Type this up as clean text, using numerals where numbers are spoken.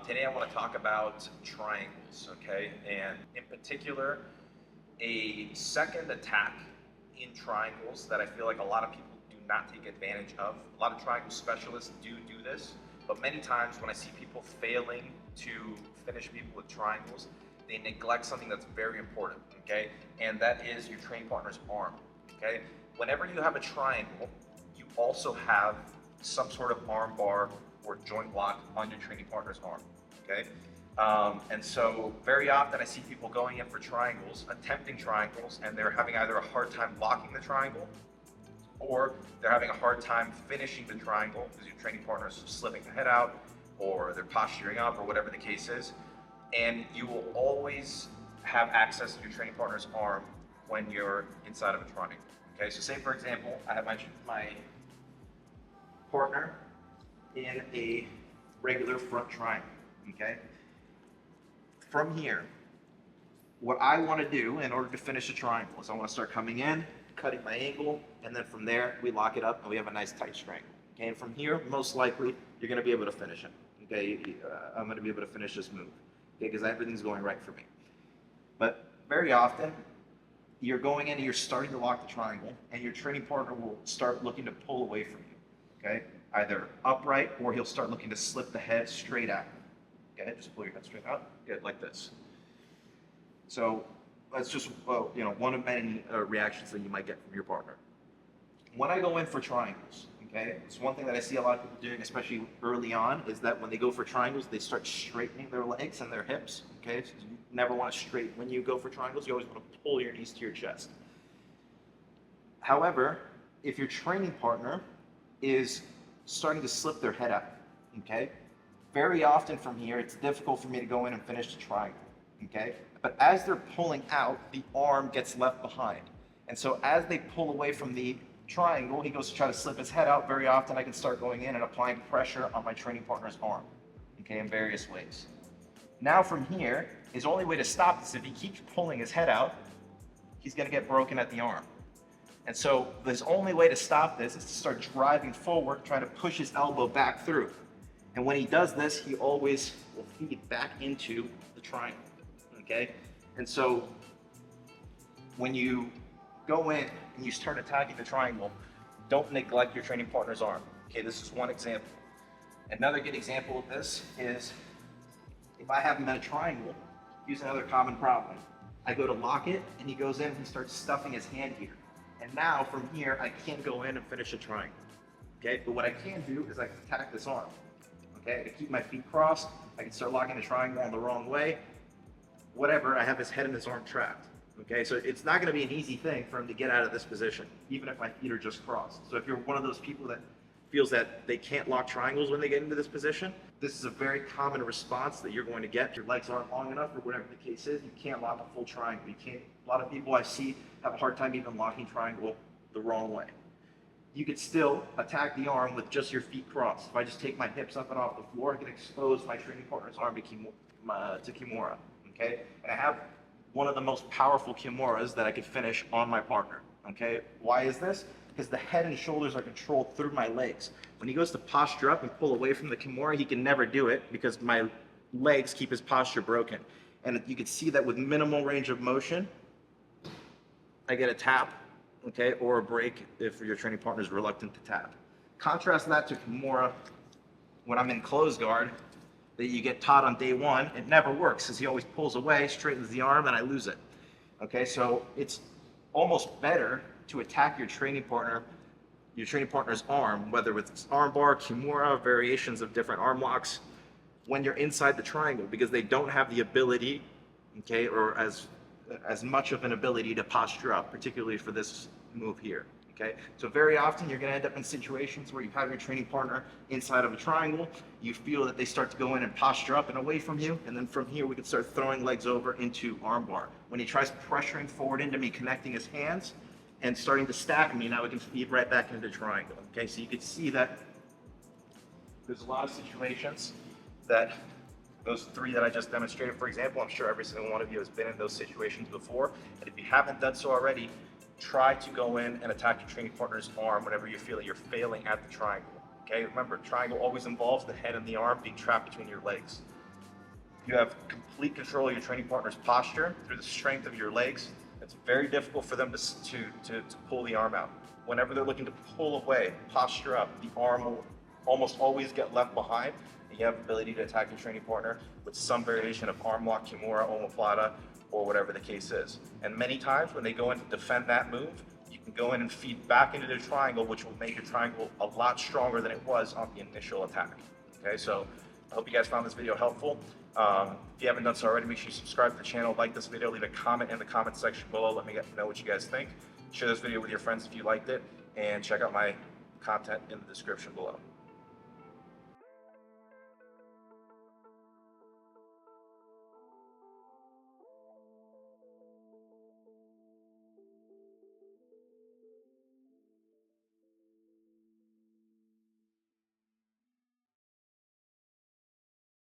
Today I want to talk about triangles, okay? And in particular, a second attack in triangles that I feel like a lot of people do not take advantage of. A lot of triangle specialists do this, but many times when I see people failing to finish people with triangles, they neglect something that's very important, okay? And that is your training partner's arm, okay? Whenever you have a triangle, you also have some sort of arm bar or joint lock on your training partner's arm, okay? And so very often I see people going in for triangles, attempting triangles, and they're having either a hard time locking the triangle or they're having a hard time finishing the triangle because your training partner is slipping the head out or they're posturing up or whatever the case is. And you will always have access to your training partner's arm when you're inside of a triangle, okay? So say for example, I have my partner in a regular front triangle, okay? From here, what I want to do in order to finish a triangle is I want to start coming in, cutting my angle, and then from there we lock it up and we have a nice tight strangle. Okay, and from here, most likely you're going to be able to finish it. Okay, I'm going to be able to finish this move, okay, because everything's going right for me. But very often, you're going in and you're starting to lock the triangle, and your training partner will start looking to pull away from you. Okay, either upright or he'll start looking to slip the head straight out. Okay, just pull your head straight out. Good, like this. So that's just one of many reactions that you might get from your partner. When I go in for triangles, okay, it's one thing that I see a lot of people doing, especially early on, is that when they go for triangles, they start straightening their legs and their hips. Okay, so you never want to straighten when you go for triangles. You always want to pull your knees to your chest. However, if your training partner is starting to slip their head out, okay, very often from here, it's difficult for me to go in and finish the triangle, okay? But as they're pulling out, the arm gets left behind. And so as they pull away from the triangle, he goes to try to slip his head out. Very often I can start going in and applying pressure on my training partner's arm, okay, in various ways. Now from here, his only way to stop this, if he keeps pulling his head out, he's gonna get broken at the arm. And so his only way to stop this is to start driving forward, trying to push his elbow back through. And when he does this, he always will feed back into the triangle, okay? And so when you go in and you start attacking the triangle, don't neglect your training partner's arm. Okay, this is one example. Another good example of this is if I have him in a triangle, here's another common problem. I go to lock it and he goes in and he starts stuffing his hand here. And now from here, I can't go in and finish a triangle, okay? But what I can do is I can attack this arm. Okay, I can keep my feet crossed, I can start locking the triangle in the wrong way, whatever, I have his head and his arm trapped. Okay, so it's not going to be an easy thing for him to get out of this position, even if my feet are just crossed. So if you're one of those people that feels that they can't lock triangles when they get into this position, this is a very common response that you're going to get. Your legs aren't long enough or whatever the case is, you can't lock a full triangle. You can't, a lot of people I see have a hard time even locking triangle the wrong way. You could still attack the arm with just your feet crossed. If I just take my hips up and off the floor, I can expose my training partner's arm to kimura, okay? And I have one of the most powerful kimuras that I could finish on my partner, okay? Why is this? Because the head and shoulders are controlled through my legs. When he goes to posture up and pull away from the kimura, he can never do it because my legs keep his posture broken. And you can see that with minimal range of motion, I get a tap, okay, or a break if your training partner is reluctant to tap. Contrast that to kimura when I'm in closed guard that you get taught on day one. It never works because he always pulls away, straightens the arm, and I lose it. Okay, so it's almost better to attack your training partner's arm, whether it's arm bar, kimura, variations of different arm locks, when you're inside the triangle because they don't have the ability, okay, or as much of an ability to posture up, particularly for this move here, okay? So very often you're gonna end up in situations where you have your training partner inside of a triangle, you feel that they start to go in and posture up and away from you, and then from here we can start throwing legs over into arm bar. When he tries pressuring forward into me, connecting his hands, and starting to stack me, now we can feed right back into triangle, okay? So you can see that there's a lot of situations that those three that I just demonstrated, for example, I'm sure every single one of you has been in those situations before. And if you haven't done so already, try to go in and attack your training partner's arm whenever you feel that you're failing at the triangle. Okay, remember, triangle always involves the head and the arm being trapped between your legs. You have complete control of your training partner's posture through the strength of your legs. It's very difficult for them to pull the arm out. Whenever they're looking to pull away, posture up, the arm will almost always get left behind, and you have the ability to attack your training partner with some variation of arm lock, kimura, omoplata, or whatever the case is. And many times when they go in to defend that move, you can go in and feed back into their triangle, which will make your triangle a lot stronger than it was on the initial attack. Okay, so I hope you guys found this video helpful. If you haven't done so already, make sure you subscribe to the channel, like this video, leave a comment in the comment section below. Let me know what you guys think. Share this video with your friends if you liked it, and check out my content in the description below.